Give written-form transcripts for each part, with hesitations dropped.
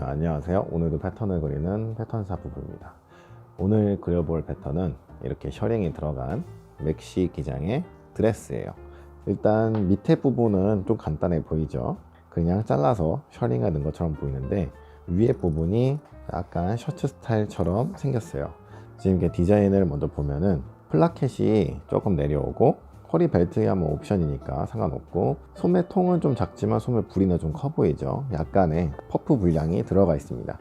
자, 안녕하세요. 오늘도 패턴을 그리는 패턴사 부부입니다. 오늘 그려볼 패턴은 이렇게 셔링이 들어간 맥시 기장의 드레스예요. 일단 밑에 부분은 좀 간단해 보이죠? 그냥 잘라서 셔링하는 것처럼 보이는데 위에 부분이 약간 셔츠 스타일처럼 생겼어요. 지금 이렇게 디자인을 먼저 보면은 플라켓이 조금 내려오고 허리 벨트야 뭐 옵션이니까 상관없고, 소매통은 좀 작지만 소매 부리는 좀 커 보이죠. 약간의 퍼프 분량이 들어가 있습니다.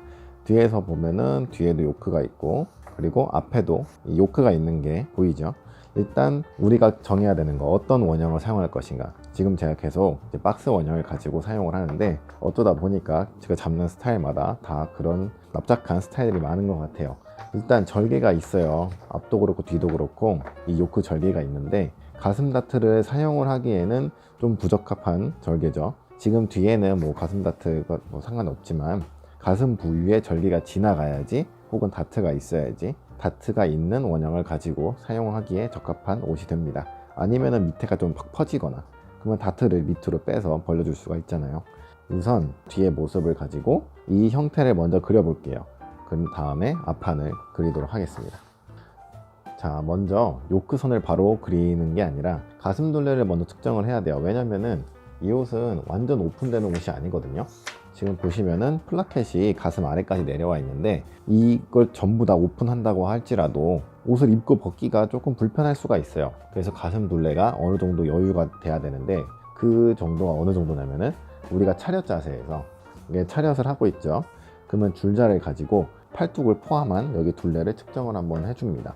뒤에서 보면은 뒤에도 요크가 있고, 그리고 앞에도 이 요크가 있는 게 보이죠. 일단 우리가 정해야 되는 거, 어떤 원형을 사용할 것인가. 지금 제가 계속 이제 박스 원형을 가지고 사용을 하는데, 어쩌다 보니까 제가 잡는 스타일마다 다 그런 납작한 스타일이 많은 것 같아요. 일단 절개가 있어요. 앞도 그렇고 뒤도 그렇고 이 요크 절개가 있는데, 가슴 다트를 사용을 하기에는 좀 부적합한 절개죠. 지금 뒤에는 뭐 가슴 다트가 뭐 상관없지만 가슴 부위에 절개가 지나가야지, 혹은 다트가 있어야지 다트가 있는 원형을 가지고 사용하기에 적합한 옷이 됩니다. 아니면은 밑에가 좀 팍 퍼지거나, 그러면 다트를 밑으로 빼서 벌려줄 수가 있잖아요. 우선 뒤에 모습을 가지고 이 형태를 먼저 그려볼게요. 그 다음에 앞판을 그리도록 하겠습니다. 자, 먼저 요크선을 바로 그리는 게 아니라 가슴 둘레를 먼저 측정을 해야 돼요. 왜냐면은 이 옷은 완전 오픈되는 옷이 아니거든요. 지금 보시면은 플라켓이 가슴 아래까지 내려와 있는데, 이걸 전부 다 오픈한다고 할지라도 옷을 입고 벗기가 조금 불편할 수가 있어요. 그래서 가슴 둘레가 어느 정도 여유가 돼야 되는데, 그 정도가 어느 정도냐면은 우리가 차렷 자세에서 이게 차렷을 하고 있죠. 그러면 줄자를 가지고 팔뚝을 포함한 여기 둘레를 측정을 한번 해줍니다.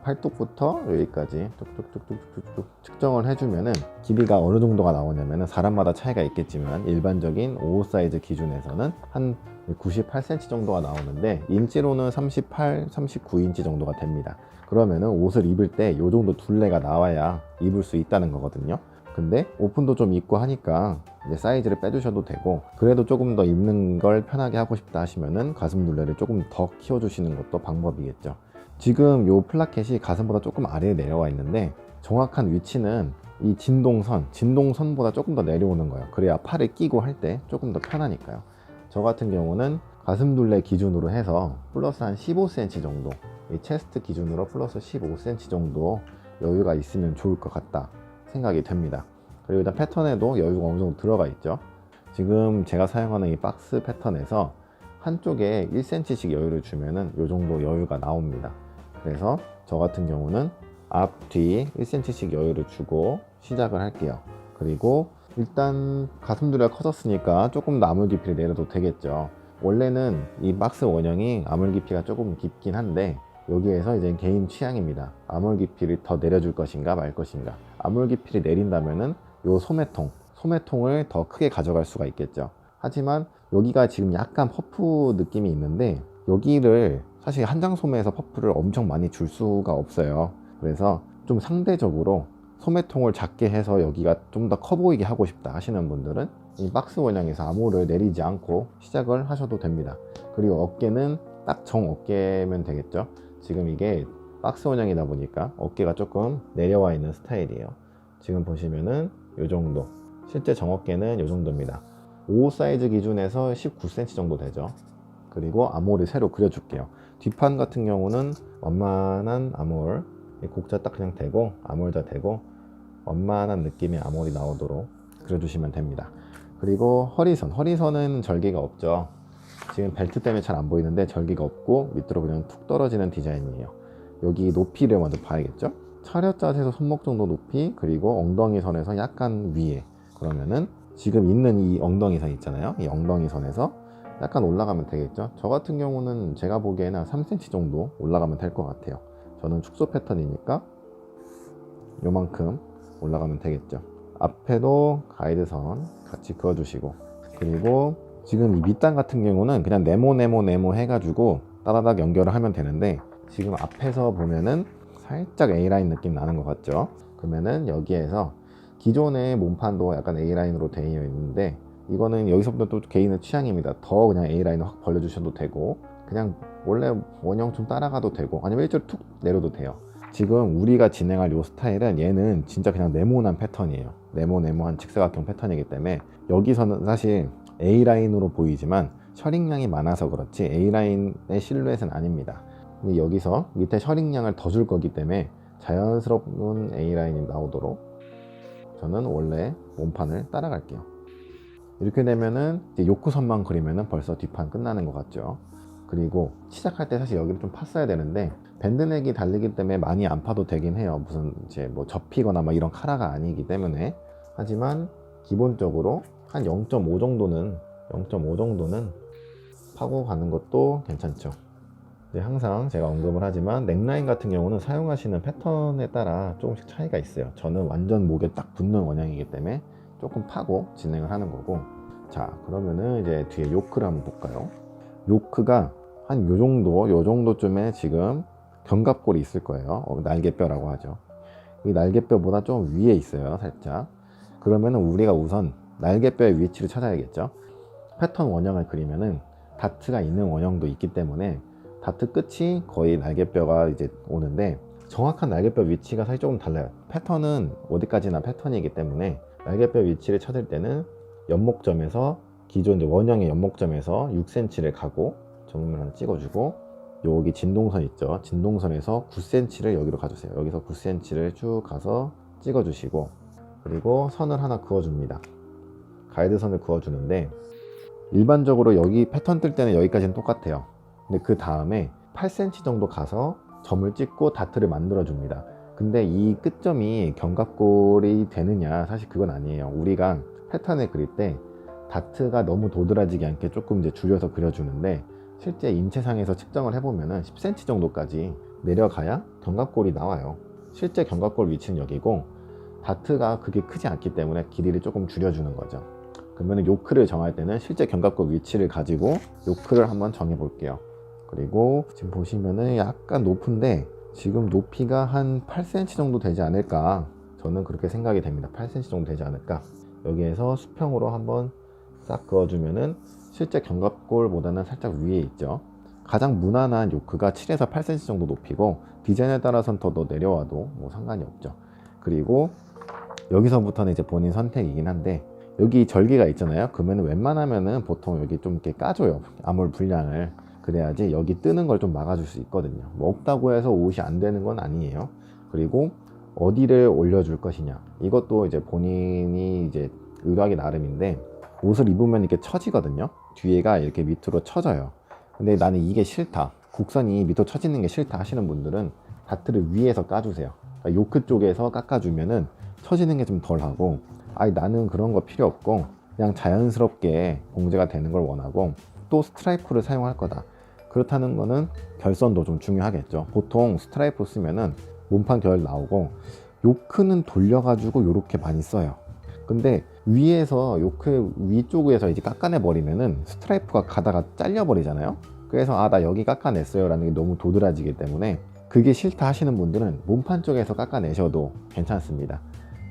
팔뚝부터 여기까지 뚝뚝뚝뚝뚝 측정을 해주면은 길이가 어느 정도가 나오냐면은 사람마다 차이가 있겠지만 일반적인 옷 사이즈 기준에서는 한 98cm 정도가 나오는데, 인치로는 38, 39인치 정도가 됩니다. 그러면은 옷을 입을 때 이 정도 둘레가 나와야 입을 수 있다는 거거든요. 근데 오픈도 좀 있고 하니까 이제 사이즈를 빼주셔도 되고, 그래도 조금 더 입는 걸 편하게 하고 싶다 하시면은 가슴 둘레를 조금 더 키워주시는 것도 방법이겠죠. 지금 요 플라켓이 가슴보다 조금 아래에 내려와 있는데, 정확한 위치는 이 진동선보다 조금 더 내려오는 거예요. 그래야 팔을 끼고 할 때 조금 더 편하니까요. 저 같은 경우는 가슴 둘레 기준으로 해서 플러스 한 15cm 정도, 이 체스트 기준으로 플러스 15cm 정도 여유가 있으면 좋을 것 같다 생각이 됩니다. 그리고 일단 패턴에도 여유가 어느 정도 들어가 있죠. 지금 제가 사용하는 이 박스 패턴에서 한쪽에 1cm씩 여유를 주면은 이 정도 여유가 나옵니다. 그래서 저 같은 경우는 앞, 뒤 1cm씩 여유를 주고 시작을 할게요. 그리고 일단 가슴 둘레가 커졌으니까 조금 더 아물 깊이를 내려도 되겠죠. 원래는 이 박스 원형이 아물 깊이가 조금 깊긴 한데, 여기에서 이제 개인 취향입니다. 아물 깊이를 더 내려줄 것인가 말 것인가. 아물 깊이를 내린다면은 요 소매통을 더 크게 가져갈 수가 있겠죠. 하지만 여기가 지금 약간 퍼프 느낌이 있는데, 여기를 사실 한장 소매에서 퍼프를 엄청 많이 줄 수가 없어요. 그래서 좀 상대적으로 소매통을 작게 해서 여기가 좀 더 커 보이게 하고 싶다 하시는 분들은 이 박스 원형에서 아무를 내리지 않고 시작을 하셔도 됩니다. 그리고 어깨는 딱 정 어깨면 되겠죠. 지금 이게 박스 원형이다 보니까 어깨가 조금 내려와 있는 스타일이에요. 지금 보시면은 요 정도, 실제 정 어깨는 요 정도입니다. 5 사이즈 기준에서 19cm 정도 되죠. 그리고 아몰을 새로 그려줄게요. 뒷판 같은 경우는 완만한 아몰, 곡자 딱 그냥 대고 아몰 다 대고 완만한 느낌의 아몰이 나오도록 그려주시면 됩니다. 그리고 허리선은 절개가 없죠. 지금 벨트 때문에 잘 안 보이는데 절개가 없고 밑으로 그냥 툭 떨어지는 디자인이에요. 여기 높이를 먼저 봐야겠죠. 차렷 자세에서 손목 정도 높이, 그리고 엉덩이 선에서 약간 위에, 그러면은 지금 있는 이 엉덩이 선 있잖아요. 이 엉덩이 선에서 약간 올라가면 되겠죠. 저 같은 경우는 제가 보기에는 한 3cm 정도 올라가면 될 것 같아요. 저는 축소 패턴이니까 요만큼 올라가면 되겠죠. 앞에도 가이드선 같이 그어주시고, 그리고 지금 이 밑단 같은 경우는 그냥 네모 해가지고 따다닥 연결을 하면 되는데, 지금 앞에서 보면은 살짝 A라인 느낌 나는 것 같죠. 그러면은 여기에서 기존의 몸판도 약간 A라인으로 되어 있는데, 이거는 여기서부터 또 개인의 취향입니다. 더 그냥 A라인을 확 벌려주셔도 되고, 그냥 원래 원형 좀 따라가도 되고, 아니면 일자로 툭 내려도 돼요. 지금 우리가 진행할 요 스타일은 얘는 진짜 그냥 네모난 패턴이에요. 네모한 직사각형 패턴이기 때문에 여기서는 사실 A라인으로 보이지만 셔링량이 많아서 그렇지 A라인의 실루엣은 아닙니다. 여기서 밑에 셔링량을 더 줄 거기 때문에 자연스러운 A라인이 나오도록 저는 원래 몸판을 따라갈게요. 이렇게 되면은 이제 요크선만 그리면은 벌써 뒷판 끝나는 것 같죠. 그리고 시작할 때 사실 여기를 좀 팠어야 되는데 밴드넥이 달리기 때문에 많이 안 파도 되긴 해요. 무슨 이제 뭐 접히거나 막 이런 카라가 아니기 때문에. 하지만 기본적으로 한 0.5 정도는 파고 가는 것도 괜찮죠. 항상 제가 언급을 하지만 넥라인 같은 경우는 사용하시는 패턴에 따라 조금씩 차이가 있어요. 저는 완전 목에 딱 붙는 원형이기 때문에 조금 파고 진행을 하는 거고. 자, 그러면은 이제 뒤에 요크를 한번 볼까요? 요크가 한 요 정도쯤에 지금 견갑골이 있을 거예요. 날개뼈라고 하죠. 이 날개뼈보다 좀 위에 있어요, 살짝. 그러면은 우리가 우선 날개뼈의 위치를 찾아야겠죠. 패턴 원형을 그리면은 다트가 있는 원형도 있기 때문에 다트 끝이 거의 날개뼈가 이제 오는데, 정확한 날개뼈 위치가 사실 조금 달라요. 패턴은 어디까지나 패턴이기 때문에 날개뼈 위치를 찾을 때는 연목점에서 기존 원형의 연목점에서 6cm를 가고 점을 하나 찍어주고, 여기 진동선 있죠. 진동선에서 9cm를 여기로 가주세요. 여기서 9cm를 쭉 가서 찍어주시고, 그리고 선을 하나 그어줍니다. 가이드선을 그어주는데 일반적으로 여기 패턴 뜰 때는 여기까지는 똑같아요. 근데 그 다음에 8cm 정도 가서 점을 찍고 다트를 만들어 줍니다. 근데 이 끝점이 견갑골이 되느냐, 사실 그건 아니에요. 우리가 패턴을 그릴 때 다트가 너무 도드라지지 않게 조금 이제 줄여서 그려주는데, 실제 인체상에서 측정을 해보면은 10cm 정도까지 내려가야 견갑골이 나와요. 실제 견갑골 위치는 여기고 다트가 그게 크지 않기 때문에 길이를 조금 줄여주는 거죠. 그러면 요크를 정할 때는 실제 견갑골 위치를 가지고 요크를 한번 정해 볼게요. 그리고 지금 보시면은 약간 높은데 지금 높이가 한 8cm 정도 되지 않을까, 저는 그렇게 생각이 됩니다. 8cm 정도 되지 않을까. 여기에서 수평으로 한번 싹 그어주면은 실제 견갑골보다는 살짝 위에 있죠. 가장 무난한 요크가 7에서 8cm 정도 높이고, 디자인에 따라서는 더 내려와도 뭐 상관이 없죠. 그리고 여기서부터는 이제 본인 선택이긴 한데, 여기 절개가 있잖아요. 그러면 웬만하면은 보통 여기 좀 이렇게 까줘요, 아몰 분량을. 그래야지 여기 뜨는 걸 좀 막아줄 수 있거든요. 뭐 없다고 해서 옷이 안 되는 건 아니에요. 그리고 어디를 올려줄 것이냐, 이것도 이제 본인이 이제 의도하기 나름인데, 옷을 입으면 이렇게 처지거든요. 뒤에가 이렇게 밑으로 처져요. 근데 나는 이게 싫다, 곡선이 밑으로 처지는 게 싫다 하시는 분들은 다트를 위에서 까주세요. 그러니까 요크 쪽에서 깎아주면은 처지는 게 좀 덜하고, 아니 나는 그런 거 필요 없고 그냥 자연스럽게 봉제가 되는 걸 원하고 또 스트라이프를 사용할 거다, 그렇다는 거는 결선도 좀 중요하겠죠. 보통 스트라이프 쓰면은 몸판 결 나오고, 요크는 돌려가지고 요렇게 많이 써요. 근데 위에서 요크 위쪽에서 이제 깎아내 버리면은 스트라이프가 가다가 잘려 버리잖아요. 그래서 아, 나 여기 깎아냈어요 라는 게 너무 도드라지기 때문에 그게 싫다 하시는 분들은 몸판 쪽에서 깎아내셔도 괜찮습니다.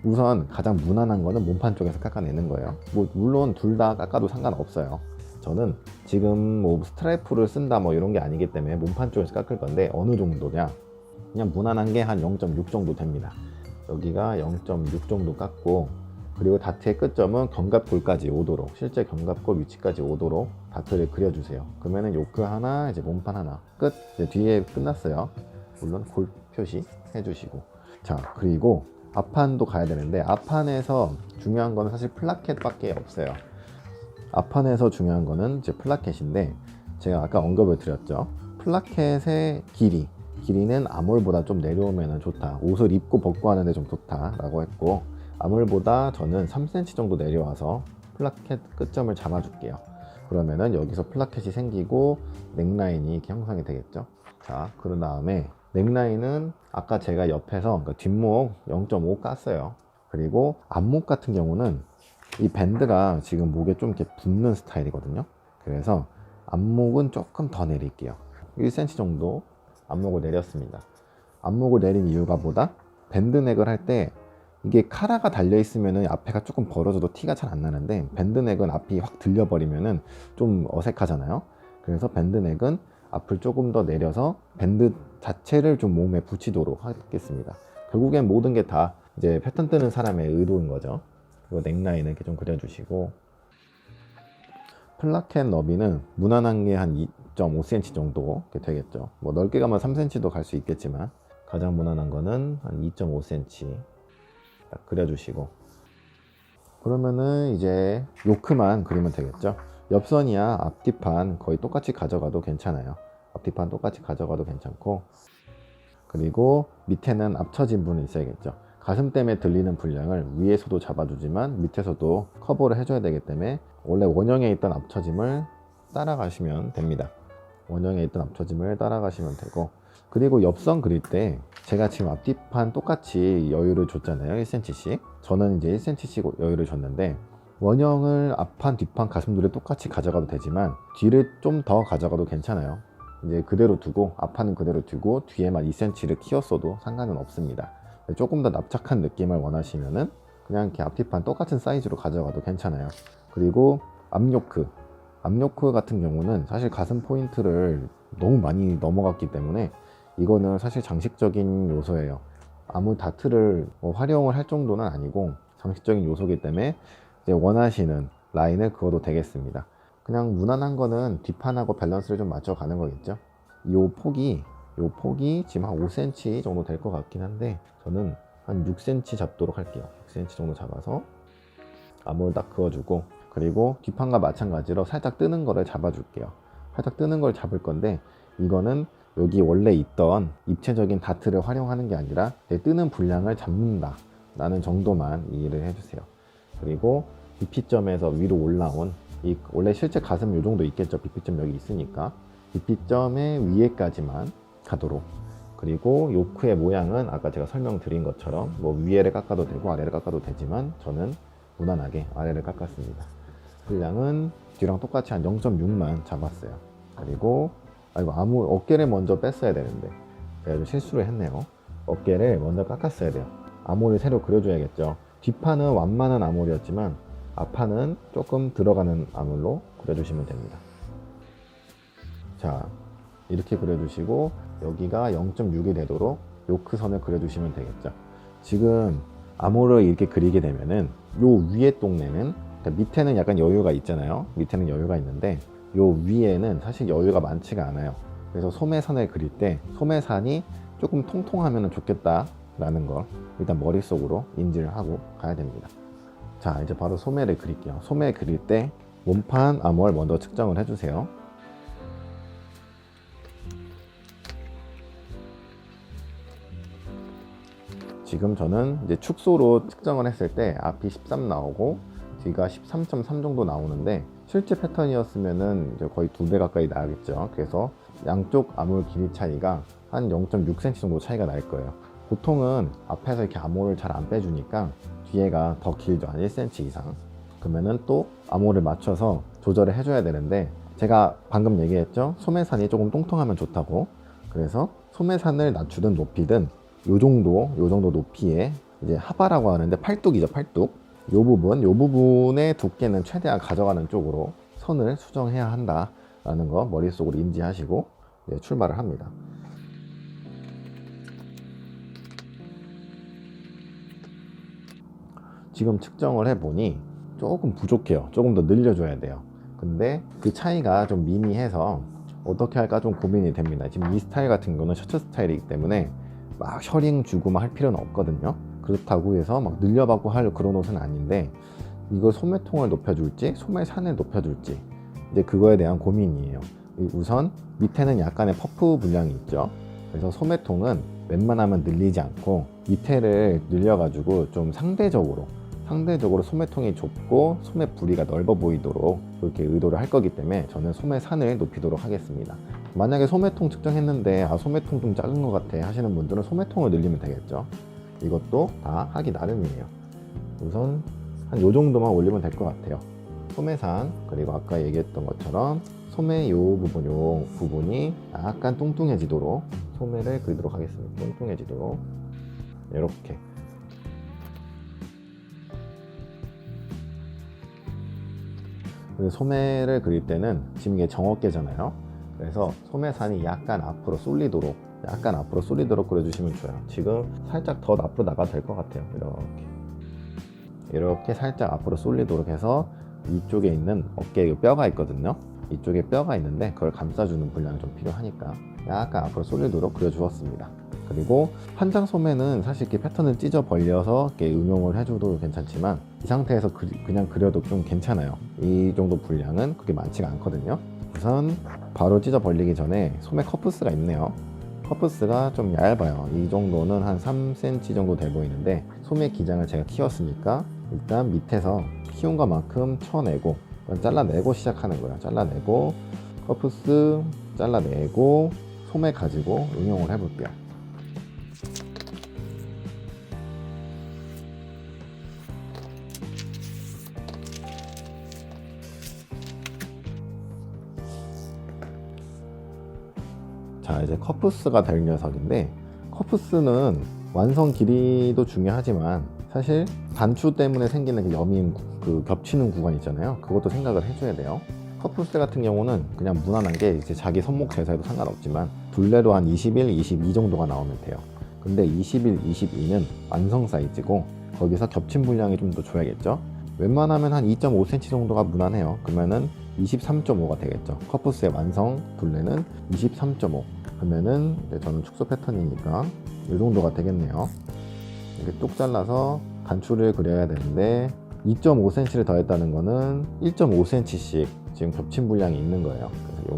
우선 가장 무난한 거는 몸판 쪽에서 깎아내는 거예요. 뭐 물론 둘 다 깎아도 상관없어요. 저는 지금 뭐 스트라이프를 쓴다 뭐 이런 게 아니기 때문에 몸판 쪽에서 깎을 건데, 어느 정도냐, 그냥 무난한 게 한 0.6 정도 됩니다. 여기가 0.6 정도 깎고, 그리고 다트의 끝점은 견갑골까지 오도록, 실제 견갑골 위치까지 오도록 다트를 그려주세요. 그러면은 요크 하나, 이제 몸판 하나 끝. 이제 뒤에 끝났어요. 물론 골 표시 해주시고. 자, 그리고 앞판도 가야 되는데, 앞판에서 중요한 거는 사실 플라켓 밖에 없어요. 앞판에서 중요한 거는 이제 플라켓인데, 제가 아까 언급을 드렸죠. 플라켓의 길이는 아몰보다 좀 내려오면 좋다, 옷을 입고 벗고 하는데 좀 좋다 라고 했고, 아몰보다 저는 3cm 정도 내려와서 플라켓 끝점을 잡아줄게요. 그러면은 여기서 플라켓이 생기고 넥라인이 이렇게 형성이 되겠죠. 자, 그런 다음에 넥라인은 아까 제가 옆에서, 그러니까 뒷목 0.5 깠어요. 그리고 앞목 같은 경우는 이 밴드가 지금 목에 좀 이렇게 붙는 스타일이거든요. 그래서 앞목은 조금 더 내릴게요. 1cm 정도 앞목을 내렸습니다. 앞목을 내린 이유가 뭐다? 밴드넥을 할 때 이게 카라가 달려 있으면은 앞에가 조금 벌어져도 티가 잘 안 나는데, 밴드넥은 앞이 확 들려버리면은 좀 어색하잖아요. 그래서 밴드넥은 앞을 조금 더 내려서 밴드 자체를 좀 몸에 붙이도록 하겠습니다. 결국엔 모든 게 다 이제 패턴 뜨는 사람의 의도인 거죠. 그리고 넥라인을 이렇게 좀 그려주시고, 플라켓 너비는 무난한 게 한 2.5cm 정도 되겠죠. 뭐 넓게 가면 3cm도 갈 수 있겠지만 가장 무난한 거는 한 2.5cm 딱 그려주시고, 그러면은 이제 요크만 그리면 되겠죠. 옆선이야 앞뒤판 거의 똑같이 가져가도 괜찮아요. 앞뒤판 똑같이 가져가도 괜찮고, 그리고 밑에는 앞처진 부분이 있어야겠죠. 가슴 때문에 들리는 분량을 위에서도 잡아주지만 밑에서도 커버를 해줘야 되기 때문에 원래 원형에 있던 앞처짐을 따라가시면 됩니다. 원형에 있던 앞처짐을 따라가시면 되고, 그리고 옆선 그릴 때 제가 지금 앞뒤판 똑같이 여유를 줬잖아요. 1cm씩. 저는 이제 1cm씩 여유를 줬는데, 원형을 앞판 뒷판 가슴둘에 똑같이 가져가도 되지만 뒤를 좀 더 가져가도 괜찮아요. 이제 그대로 두고, 앞판은 그대로 두고 뒤에만 2cm를 키웠어도 상관은 없습니다. 조금 더 납작한 느낌을 원하시면은 그냥 이렇게 앞뒤판 똑같은 사이즈로 가져가도 괜찮아요. 그리고 앞요크 같은 경우는 사실 가슴 포인트를 너무 많이 넘어갔기 때문에 이거는 사실 장식적인 요소예요. 아무 다트를 활용을 할 정도는 아니고 장식적인 요소이기 때문에 이제 원하시는 라인을 그어도 되겠습니다. 그냥 무난한 거는 뒷판하고 밸런스를 좀 맞춰 가는 거겠죠. 요 폭이 지금 한 5cm 정도 될 것 같긴 한데 저는 한 6cm 잡도록 할게요. 6cm 정도 잡아서 암홀 딱 그어주고, 그리고 뒷판과 마찬가지로 살짝 뜨는 거를 잡아줄게요. 살짝 뜨는 걸 잡을 건데, 이거는 여기 원래 있던 입체적인 다트를 활용하는 게 아니라 내 뜨는 분량을 잡는다 라는 정도만 이해를 해주세요. 그리고 BP점에서 위로 올라온 이 원래 실제 가슴 요 정도 있겠죠. BP점 여기 있으니까 BP점의 위에까지만 가도록. 그리고 요크의 모양은 아까 제가 설명드린 것처럼 뭐 위에를 깎아도 되고 아래를 깎아도 되지만 저는 무난하게 아래를 깎았습니다. 분량은 뒤랑 똑같이 한 0.6만 잡았어요. 그리고 어깨를 먼저 뺐어야 되는데 제가 좀 실수를 했네요. 어깨를 먼저 깎았어야 돼요. 암홀을 새로 그려줘야겠죠. 뒷판은 완만한 암홀이었지만 앞판은 조금 들어가는 암홀로 그려주시면 됩니다. 자, 이렇게 그려주시고 여기가 0.6이 되도록 요크선을 그려주시면 되겠죠. 지금 암홀을 이렇게 그리게 되면은 요 위에 동네는, 그러니까 밑에는 약간 여유가 있잖아요. 밑에는 여유가 있는데 요 위에는 사실 여유가 많지가 않아요. 그래서 소매선을 그릴 때 소매산이 조금 통통하면 좋겠다 라는 걸 일단 머릿속으로 인지를 하고 가야 됩니다. 자, 이제 바로 소매를 그릴게요. 소매 그릴 때 몸판 암홀 먼저 측정을 해주세요. 지금 저는 이제 축소로 측정을 했을 때 앞이 13 나오고 뒤가 13.3 정도 나오는데, 실제 패턴이었으면은 이제 거의 2배 가까이 나겠죠. 그래서 양쪽 암홀 길이 차이가 한 0.6cm 정도 차이가 날 거예요. 보통은 앞에서 이렇게 암홀을 잘 안 빼주니까 뒤에가 더 길죠. 한 1cm 이상. 그러면은 또 암홀을 맞춰서 조절을 해줘야 되는데, 제가 방금 얘기했죠. 소매산이 조금 통통하면 좋다고. 그래서 소매산을 낮추든 높이든 요 정도 높이에 이제 하바라고 하는데 팔뚝이죠. 팔뚝. 요 부분의 두께는 최대한 가져가는 쪽으로 선을 수정해야 한다라는 거 머릿속으로 인지하시고 이제 출발을 합니다. 지금 측정을 해보니 조금 부족해요. 조금 더 늘려줘야 돼요. 근데 그 차이가 좀 미미해서 어떻게 할까 좀 고민이 됩니다. 지금 이 스타일 같은 경우는 셔츠 스타일이기 때문에 막 셔링 주고 막 할 필요는 없거든요. 그렇다고 해서 막 늘려받고 할 그런 옷은 아닌데, 이걸 소매통을 높여줄지 소매산을 높여줄지 이제 그거에 대한 고민이에요. 우선 밑에는 약간의 퍼프 분량이 있죠. 그래서 소매통은 웬만하면 늘리지 않고 밑에를 늘려가지고 좀 상대적으로 소매통이 좁고 소매 부리가 넓어 보이도록 그렇게 의도를 할 거기 때문에 저는 소매산을 높이도록 하겠습니다. 만약에 소매통 측정했는데 소매통 좀 작은 것 같아 하시는 분들은 소매통을 늘리면 되겠죠. 이것도 다 하기 나름이에요. 우선 한 요 정도만 올리면 될 것 같아요. 소매산, 그리고 아까 얘기했던 것처럼 소매 요 부분이 약간 뚱뚱해지도록 소매를 그리도록 하겠습니다. 뚱뚱해지도록 이렇게. 소매를 그릴 때는 지금 이게 정어깨잖아요. 그래서 소매산이 약간 앞으로 쏠리도록 그려주시면 좋아요. 지금 살짝 더 앞으로 나가도 될 것 같아요. 이렇게 살짝 앞으로 쏠리도록 해서 이쪽에 있는 어깨에 뼈가 있거든요. 이쪽에 뼈가 있는데 그걸 감싸주는 분량이 좀 필요하니까 약간 앞으로 솔리드로 그려주었습니다. 그리고 한장 소매는 사실 이렇게 패턴을 찢어 벌려서 이렇게 응용을 해줘도 괜찮지만 이 상태에서 그냥 그려도 좀 괜찮아요. 이 정도 분량은 그게 많지가 않거든요. 우선 바로 찢어 벌리기 전에 소매 커프스가 있네요. 커프스가 좀 얇아요. 이 정도는 한 3cm 정도 돼 보이는데 소매 기장을 제가 키웠으니까 일단 밑에서 키운 것만큼 쳐내고 잘라내고 시작하는 거예요. 잘라내고 커프스 잘라내고 소매 가지고 응용을 해볼게요. 자, 이제 커프스가 될 녀석인데 커프스는 완성 길이도 중요하지만 사실 단추 때문에 생기는 그 여민, 그 겹치는 구간 있잖아요. 그것도 생각을 해줘야 돼요. 커프스 같은 경우는 그냥 무난한 게 이제 자기 손목 재서해도 상관없지만 둘레로 한 21, 22 정도가 나오면 돼요. 근데 21, 22는 완성 사이즈고 거기서 겹친 분량이 좀 더 줘야겠죠. 웬만하면 한 2.5cm 정도가 무난해요. 그러면은 23.5가 되겠죠. 커프스의 완성 둘레는 23.5. 그러면은 저는 축소 패턴이니까 이 정도가 되겠네요. 이렇게 뚝 잘라서 단추를 그려야 되는데 2.5cm를 더했다는 거는 1.5cm씩 지금 겹친 분량이 있는 거예요. 그래서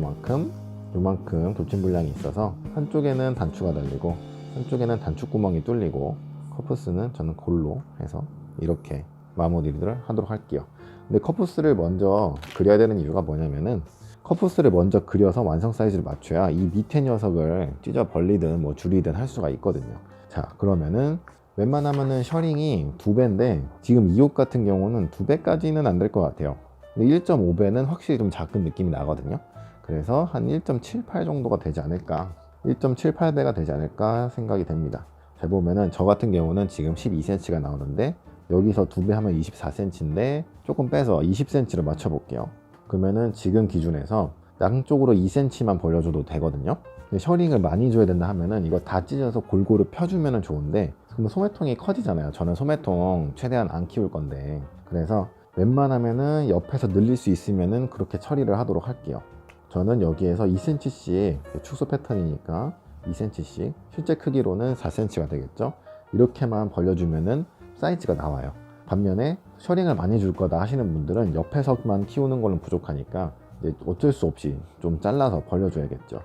요만큼 겹친 분량이 있어서 한쪽에는 단추가 달리고 한쪽에는 단추 구멍이 뚫리고 커프스는 저는 골로 해서 이렇게 마무리를 하도록 할게요. 근데 커프스를 먼저 그려야 되는 이유가 뭐냐면은 커프스를 먼저 그려서 완성 사이즈를 맞춰야 이 밑에 녀석을 찢어 벌리든 뭐 줄이든 할 수가 있거든요. 자, 그러면은 웬만하면은 셔링이 2배인데 지금 이 옷 같은 경우는 2배까지는 안 될 것 같아요. 근데 1.5배는 확실히 좀 작은 느낌이 나거든요. 그래서 한 1.78 정도가 되지 않을까, 1.78배가 되지 않을까 생각이 됩니다. 잘 보면은 저 같은 경우는 지금 12cm가 나오는데 여기서 2배 하면 24cm인데 조금 빼서 20cm로 맞춰 볼게요. 그러면은 지금 기준에서 양쪽으로 2cm만 벌려줘도 되거든요. 근데 셔링을 많이 줘야 된다 하면은 이거 다 찢어서 골고루 펴주면 좋은데 그럼 소매통이 커지잖아요. 저는 소매통 최대한 안 키울 건데 그래서 웬만하면은 옆에서 늘릴 수 있으면은 그렇게 처리를 하도록 할게요. 저는 여기에서 2cm씩 축소 패턴이니까 2cm씩 실제 크기로는 4cm가 되겠죠. 이렇게만 벌려주면은 사이즈가 나와요. 반면에 셔링을 많이 줄 거다 하시는 분들은 옆에서만 키우는 걸로 부족하니까 이제 어쩔 수 없이 좀 잘라서 벌려줘야겠죠.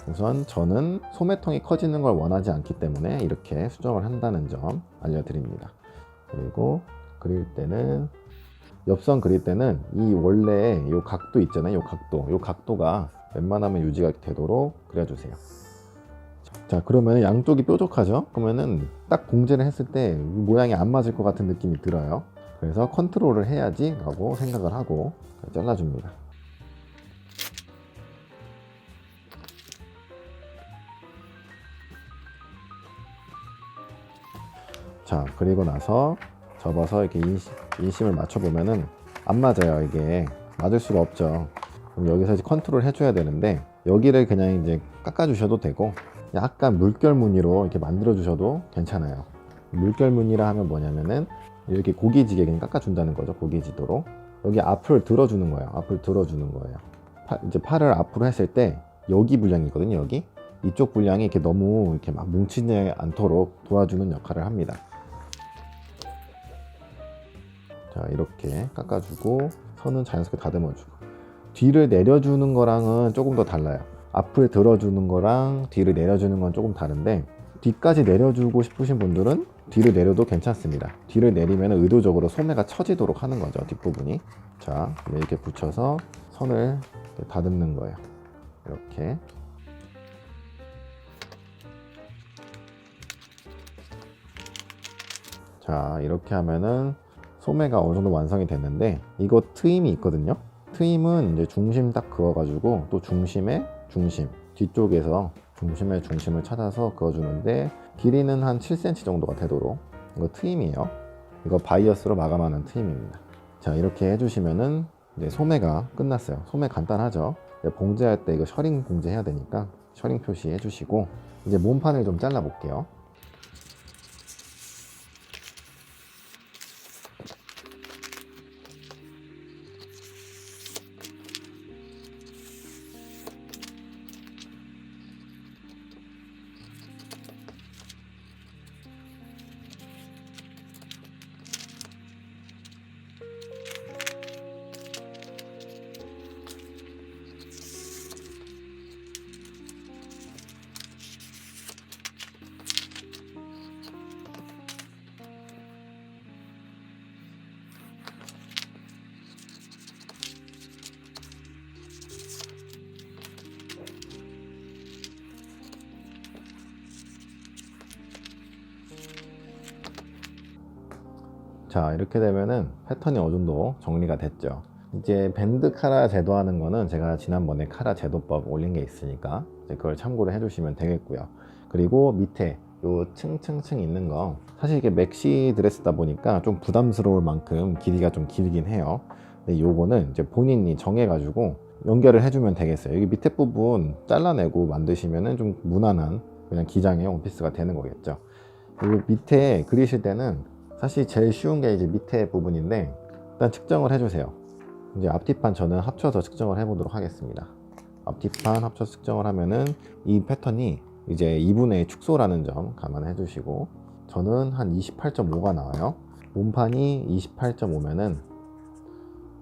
우선 저는 소매통이 커지는 걸 원하지 않기 때문에 이렇게 수정을 한다는 점 알려드립니다. 그리고 그릴 때는 옆선 그릴 때는 이 원래 이 각도 있잖아요. 이 각도가 웬만하면 유지가 되도록 그려주세요. 자, 그러면 양쪽이 뾰족하죠? 그러면은 딱 봉제를 했을 때 모양이 안 맞을 것 같은 느낌이 들어요. 그래서 컨트롤을 해야지 라고 생각을 하고 잘라줍니다. 자, 그리고 나서 접어서 이렇게 인심을 맞춰보면은 안 맞아요. 이게 맞을 수가 없죠. 그럼 여기서 이제 컨트롤 해줘야 되는데 여기를 그냥 이제 깎아주셔도 되고 약간 물결 무늬로 이렇게 만들어 주셔도 괜찮아요. 물결 무늬라 하면 뭐냐면은 이렇게 고기지게 그냥 깎아준다는 거죠. 고기지도록 여기 앞을 들어주는 거예요. 앞을 들어주는 거예요. 이제 팔을 앞으로 했을 때 여기 분량이거든요. 여기 이쪽 분량이 이렇게 너무 이렇게 막 뭉치지 않도록 도와주는 역할을 합니다. 자, 이렇게 깎아주고 선은 자연스럽게 다듬어주고 뒤를 내려주는 거랑은 조금 더 달라요. 앞을 들어주는 거랑 뒤를 내려주는 건 조금 다른데 뒤까지 내려주고 싶으신 분들은 뒤를 내려도 괜찮습니다. 뒤를 내리면 의도적으로 소매가 처지도록 하는 거죠. 뒷부분이. 자, 이렇게 붙여서 선을 이렇게 다듬는 거예요. 이렇게. 자, 이렇게 하면은 소매가 어느 정도 완성이 됐는데 이거 트임이 있거든요. 트임은 이제 중심 딱 그어가지고 또 중심에 중심 뒤쪽에서 중심에 중심을 찾아서 그어주는데 길이는 한 7cm 정도가 되도록 이거 트임이에요. 이거 바이어스로 마감하는 트임입니다. 자, 이렇게 해주시면은 이제 소매가 끝났어요. 소매 간단하죠. 봉제할 때 이거 셔링 봉제해야 되니까 셔링 표시 해주시고 이제 몸판을 좀 잘라 볼게요. 자, 이렇게 되면은 패턴이 어느 정도 정리가 됐죠. 이제 밴드 카라 제도하는 거는 제가 지난번에 카라 제도법 올린 게 있으니까 이제 그걸 참고를 해주시면 되겠고요. 그리고 밑에 요 층층층 있는 거, 사실 이게 맥시 드레스다 보니까 좀 부담스러울 만큼 길이가 좀 길긴 해요. 근데 요거는 이제 본인이 정해가지고 연결을 해주면 되겠어요. 여기 밑에 부분 잘라내고 만드시면은 좀 무난한 그냥 기장의 원피스가 되는 거겠죠. 그리고 밑에 그리실 때는 사실 제일 쉬운 게 이제 밑에 부분인데, 일단 측정을 해주세요. 이제 앞뒤판 저는 합쳐서 측정을 해보도록 하겠습니다. 앞뒤판 합쳐서 측정을 하면은 이 패턴이 이제 2분의 1 축소라는 점 감안해 주시고, 저는 한 28.5가 나와요. 몸판이 28.5면은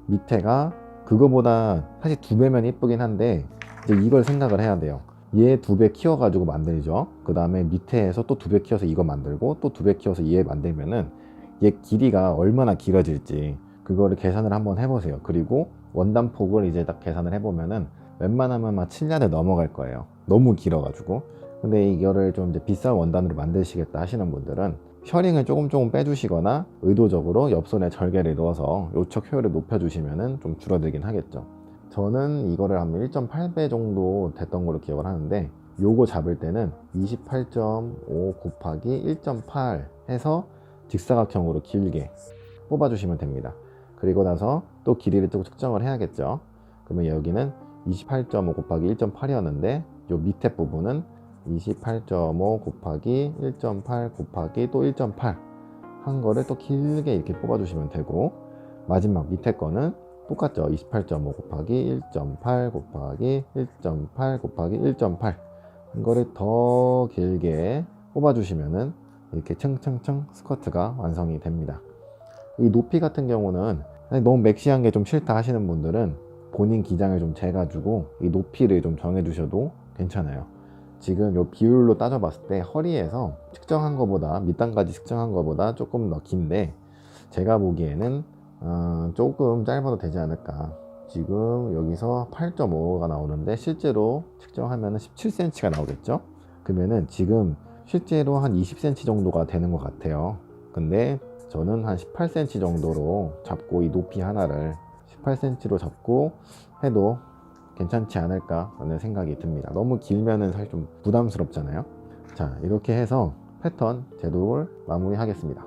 밑에가 그거보다 사실 2배면 이쁘긴 한데, 이제 이걸 생각을 해야 돼요. 얘 2배 키워가지고 만들죠. 그 다음에 밑에에서 또 2배 키워서 이거 만들고, 또 2배 키워서 얘 만들면은 얘 길이가 얼마나 길어질지 그거를 계산을 한번 해보세요. 그리고 원단 폭을 이제 딱 계산을 해보면은 웬만하면 막 7야드 넘어갈 거예요. 너무 길어가지고. 근데 이거를 좀 이제 비싼 원단으로 만드시겠다 하시는 분들은 셔링을 조금 빼주시거나 의도적으로 옆선에 절개를 넣어서 요척 효율을 높여주시면은 좀 줄어들긴 하겠죠. 저는 이거를 한 1.8배 정도 됐던 걸로 기억을 하는데, 요거 잡을 때는 28.5 곱하기 1.8 해서 직사각형으로 길게 뽑아주시면 됩니다. 그리고 나서 또 길이를 또 측정을 해야겠죠. 그러면 여기는 28.5 곱하기 1.8이었는데 요 밑에 부분은 28.5 곱하기 1.8 곱하기 또 1.8 한 거를 또 길게 이렇게 뽑아주시면 되고, 마지막 밑에 거는 똑같죠. 28.5 곱하기 1.8 곱하기 1.8 곱하기 1.8 한 거를 더 길게 뽑아주시면은 이렇게 층층층 스커트가 완성이 됩니다. 이 높이 같은 경우는 너무 맥시한 게 좀 싫다 하시는 분들은 본인 기장을 좀 재가지고 이 높이를 좀 정해 주셔도 괜찮아요. 지금 요 비율로 따져봤을 때 허리에서 측정한 거보다, 밑단까지 측정한 거보다 조금 더 긴데, 제가 보기에는 조금 짧아도 되지 않을까. 지금 여기서 8.5가 나오는데 실제로 측정하면 17cm가 나오겠죠. 그러면은 지금 실제로 한 20cm 정도가 되는 것 같아요. 근데 저는 한 18cm 정도로 잡고, 이 높이 하나를 18cm로 잡고 해도 괜찮지 않을까 라는 생각이 듭니다. 너무 길면은 사실 좀 부담스럽잖아요. 자, 이렇게 해서 패턴 제도를 마무리 하겠습니다.